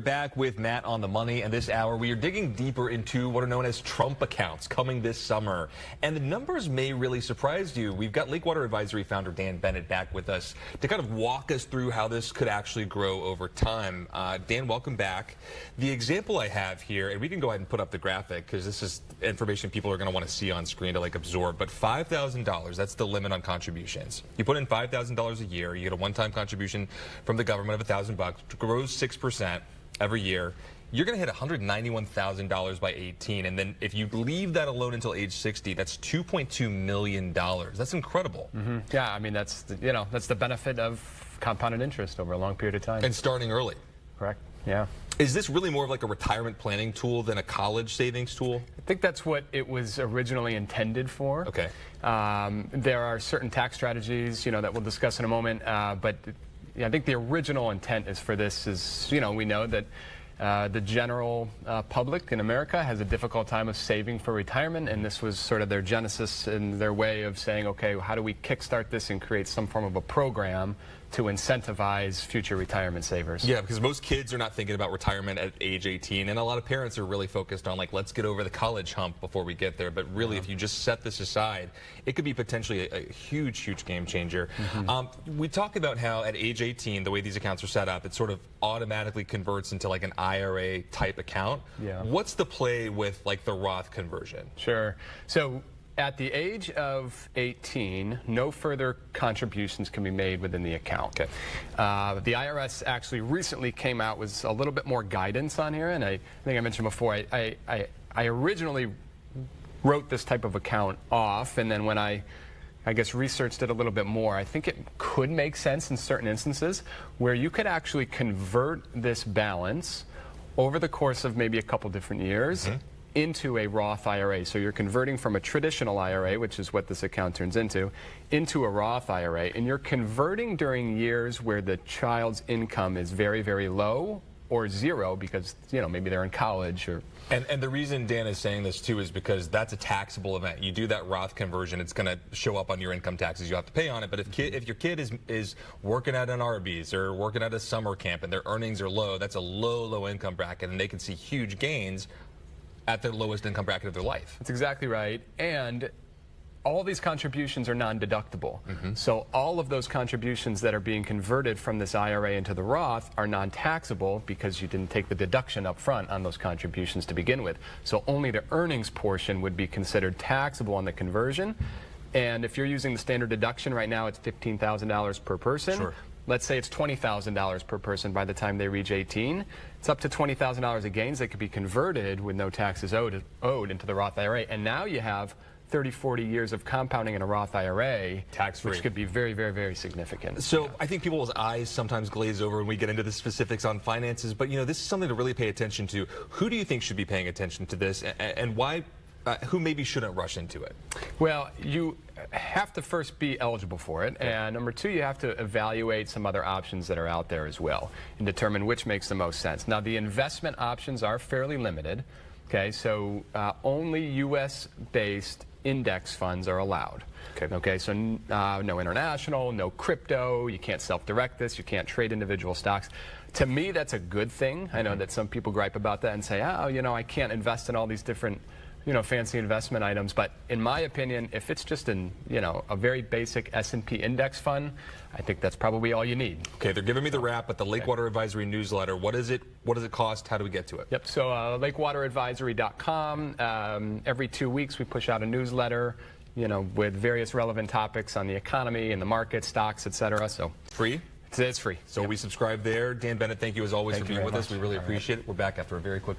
Back with Matt on the Money, and this hour we are digging deeper into what are known as Trump accounts coming this summer. And the numbers may really surprise you. We've got Lakewater Advisory founder Dan Bennett back with us to kind of walk us through how this could actually grow over time. Dan, welcome back. The example I have here, and we can go ahead and put up the graphic because this is information people are going to want to see on screen to absorb, but $5,000, that's the limit on contributions. You put in $5,000 a year, you get a one-time contribution from the government of $1,000, grows 6%. Every year, you're going to hit $191,000 by 18, and then if you leave that alone until age 60, that's $2.2 million. That's incredible. Mm-hmm. Yeah, I mean that's the benefit of compounded interest over a long period of time. And starting early. Correct. Yeah. Is this really more of like a retirement planning tool than a college savings tool? I think that's what it was originally intended for. Okay. There are certain tax strategies, that we'll discuss in a moment, but. I think the original intent is for this is, we know that the general public in America has a difficult time of saving for retirement, and this was sort of their genesis and their way of saying, okay, how do we kickstart this and create some form of a program to incentivize future retirement savers? Yeah, because most kids are not thinking about retirement at age 18, and a lot of parents are really focused on let's get over the college hump before we get there. But really, if you just set this aside, it could be potentially a huge, huge game changer. Mm-hmm. We talk about how at age 18, the way these accounts are set up, it sort of automatically converts into an IRA-type account. Yeah. What's the play with the Roth conversion? Sure. So at the age of 18, no further contributions can be made within the account. Okay. The IRS actually recently came out with a little bit more guidance on here, and I think I mentioned before, I originally wrote this type of account off, and then when I guess researched it a little bit more, I think it could make sense in certain instances where you could actually convert this balance over the course of maybe a couple different years. Mm-hmm. Into a Roth IRA. So you're converting from a traditional IRA, which is what this account turns into a Roth IRA. And you're converting during years where the child's income is very, very low or zero because, maybe they're in college or... And the reason Dan is saying this too is because that's a taxable event. You do that Roth conversion, it's going to show up on your income taxes. You have to pay on it. But if your kid is working at an Arby's or working at a summer camp and their earnings are low, that's a low income bracket, and they can see huge gains at their lowest income bracket of their life. That's exactly right. And all these contributions are non-deductible. Mm-hmm. So all of those contributions that are being converted from this IRA into the Roth are non-taxable because you didn't take the deduction up front on those contributions to begin with. So only the earnings portion would be considered taxable on the conversion. And if you're using the standard deduction right now, it's $15,000 per person. Sure. Let's say it's $20,000 per person by the time they reach 18. It's up to $20,000 of gains that could be converted with no taxes owed into the Roth IRA. And now you have 30, 40 years of compounding in a Roth IRA, tax-free, which could be very, very, very significant. So I think people's eyes sometimes glaze over when we get into the specifics on finances. But, this is something to really pay attention to. Who do you think should be paying attention to this, and why? Who maybe shouldn't rush into it? Well, you have to first be eligible for it, and number two, you have to evaluate some other options that are out there as well and determine which makes the most sense. Now, the investment options are fairly limited. Okay, so only U.S.-based index funds are allowed. Okay, so no international, no crypto, you can't self-direct this, you can't trade individual stocks. To me, that's a good thing. I know that some people gripe about that and say, I can't invest in all these different fancy investment items, but in my opinion, if it's just a very basic S&P index fund, I think that's probably all you need. Okay, they're giving me the wrap, but the Lakewater Advisory newsletter, what is it? What does it cost? How do we get to it? Yep, so lakewateradvisory.com. Every 2 weeks we push out a newsletter, with various relevant topics on the economy and the market, stocks, etc. So free? It's free. So we subscribe there. Dan Bennett, thank you as always for being with us. We really appreciate it. We're back after a very quick